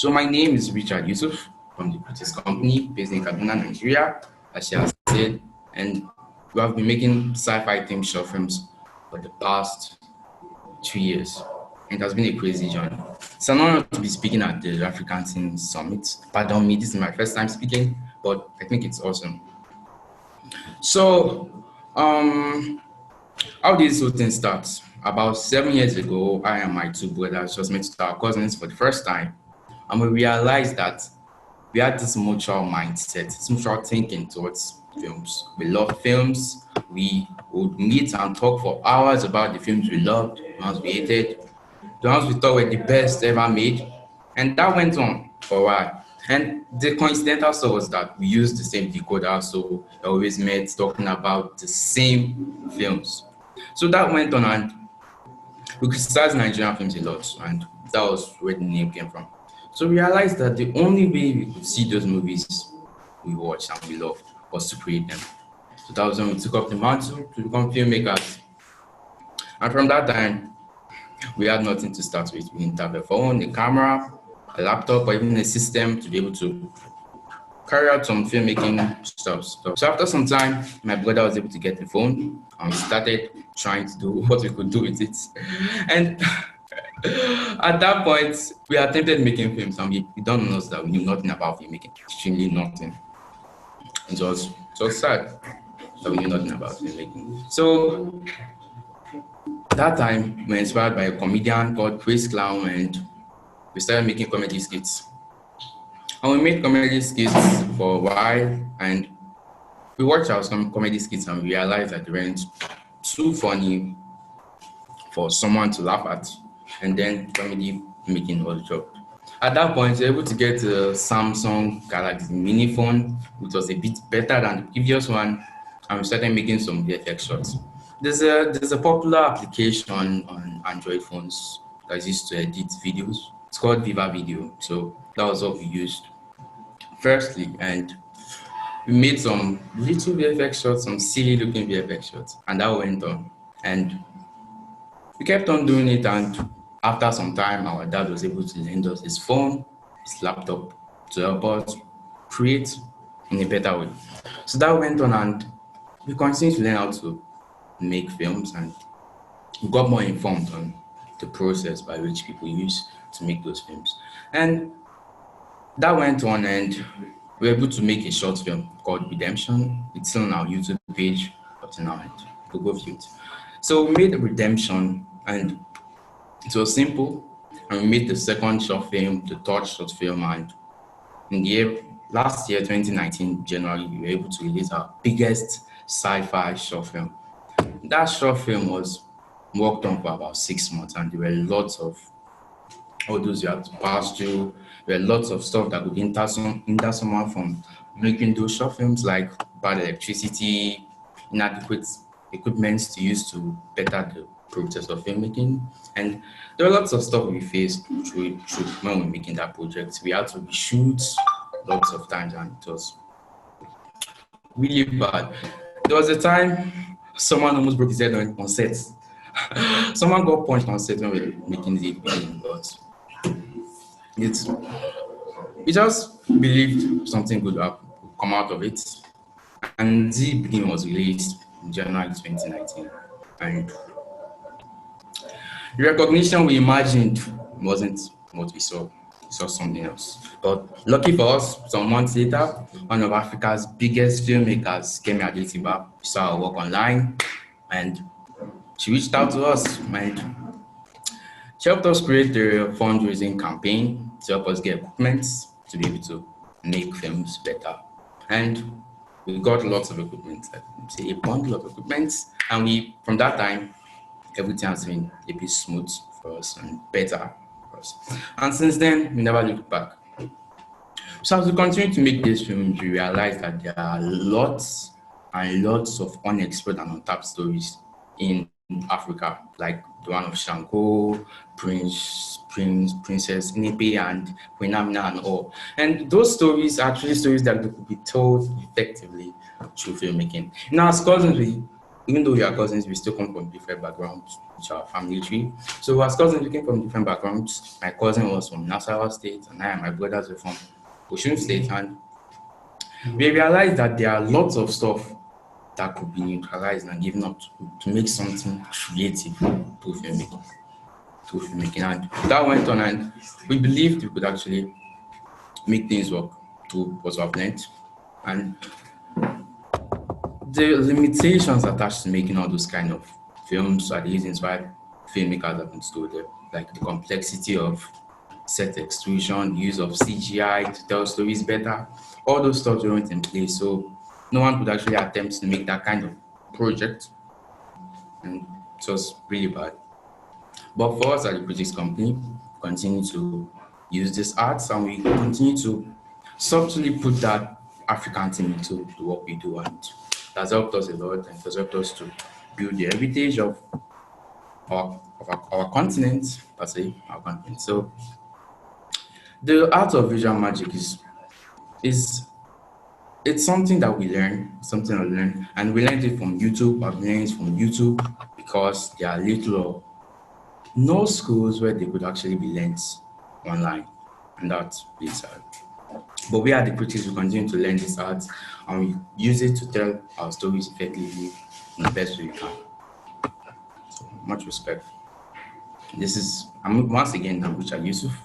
So my name is Richard Yusuff from the British company based in Kaduna, Nigeria, as she has said, and we have been making sci-fi themed short films for the past 2 years. It has been a crazy journey. It's an honor to be speaking at the African Teen Summit. Pardon me, this is my first time speaking, but I think it's awesome. So, how did this whole thing start? About 7 years ago, I and my two brothers just met our cousins for the first time, and we realized that we had this mutual mindset, this mutual thinking towards films. We loved films. We would meet and talk for hours about the films we loved, the ones we hated, the ones we thought were the best ever made. And that went on for a while. And the coincidental stuff was that we used the same decoder, so we always met talking about the same films. So that went on, and we criticized Nigerian films a lot, and that was where the name came from. So we realized that the only way we could see those movies we watched and we loved was to create them. So that was when we took up the mantle to become filmmakers. And from that time, we had nothing to start with. We didn't have a phone, a camera, a laptop, or even a system to be able to carry out some filmmaking stuff. So after some time, my brother was able to get a phone, and we started trying to do what we could do with it. And at that point, we attempted making films, and we don't know that we knew nothing about filmmaking, extremely nothing. It was sad that we knew nothing about filmmaking. So that time, we were inspired by a comedian called Chris Clown, and we started making comedy skits. And we made comedy skits for a while, and we watched our comedy skits and we realized that they weren't too funny for someone to laugh at, and then comedy making was dropped. At that point, we were able to get a Samsung Galaxy mini phone, which was a bit better than the previous one, and we started making some VFX shots. There's a popular application on Android phones that is used to edit videos. It's called Viva Video. So that was what we used firstly, and we made some little VFX shots, some silly looking VFX shots, and that went on. And we kept on doing it, and after some time, our dad was able to lend us his phone, his laptop, to help us create in a better way. So that went on, and we continued to learn how to make films, and we got more informed on the process by which people use to make those films. And that went on, and we were able to make a short film called Redemption. It's still on our YouTube page, but now we'll go view it. So we made Redemption, and it was simple. And we made the second short film, the third short film, and last year, 2019, January, we were able to release our biggest sci-fi short film. That short film was worked on for about 6 months, and there were lots of all those you had to pass through. There were lots of stuff that could hinder someone from making those short films, like bad electricity, inadequate equipment to use to better the process of filmmaking. And there were lots of stuff we faced through when we were making that project. We had to reshoot lots of times, and it was really bad. There was a time someone almost broke his head on set. Someone got punched on set when we were making the film, but we just believed something good would come out of it. And the beginning was released in January 2019. And the recognition we imagined wasn't what we saw. We saw something else. But lucky for us, some months later, one of Africa's biggest filmmakers, Kemi Adetiba, saw our work online, and she reached out to us, and she helped us create a fundraising campaign to help us get equipment to be able to make films better. And we got lots of equipment, say a bundle of equipment, and from that time, everything has been a bit smooth for us and better for us. And since then, we never looked back. So as we continue to make these films, we realize that there are lots and lots of unexplored and untapped stories in Africa, like the one of Shango, Princess Nipe, and Queen Amina, and all. And those stories are actually stories that could be told effectively through filmmaking. Now, as cousins, even though we are cousins, we still come from different backgrounds, which are family tree. So as cousins, we came from different backgrounds. My cousin was from Nasarawa State, and I and my brothers were from Osun State. And we realized that there are lots of stuff that could be neutralized and given up to make something creative through filmmaking. And that went on, and we believed we could actually make things work through what we have learned. And the limitations attached to making all those kind of films are the reasons why filmmakers have been stood there, like the complexity of set extrusion, use of CGI to tell stories better. All those stuff weren't in place, so no one could actually attempt to make that kind of project, and it was really bad. But for us at the British company, we continue to use this arts, and we continue to subtly put that African thing into the work we do, and that's helped us a lot, and it has helped us to build the heritage of our continent, per se, our continent. So the art of visual magic is it's something that we learn, something I learn, and we learned it from YouTube. I've learned it from YouTube because there are little or no schools where they could actually be learned online, and that's really sad. But we are the critics, we continue to learn this art and we use it to tell our stories effectively in the best way we can. So much respect. This is, once again, I'm Richard Yusuff.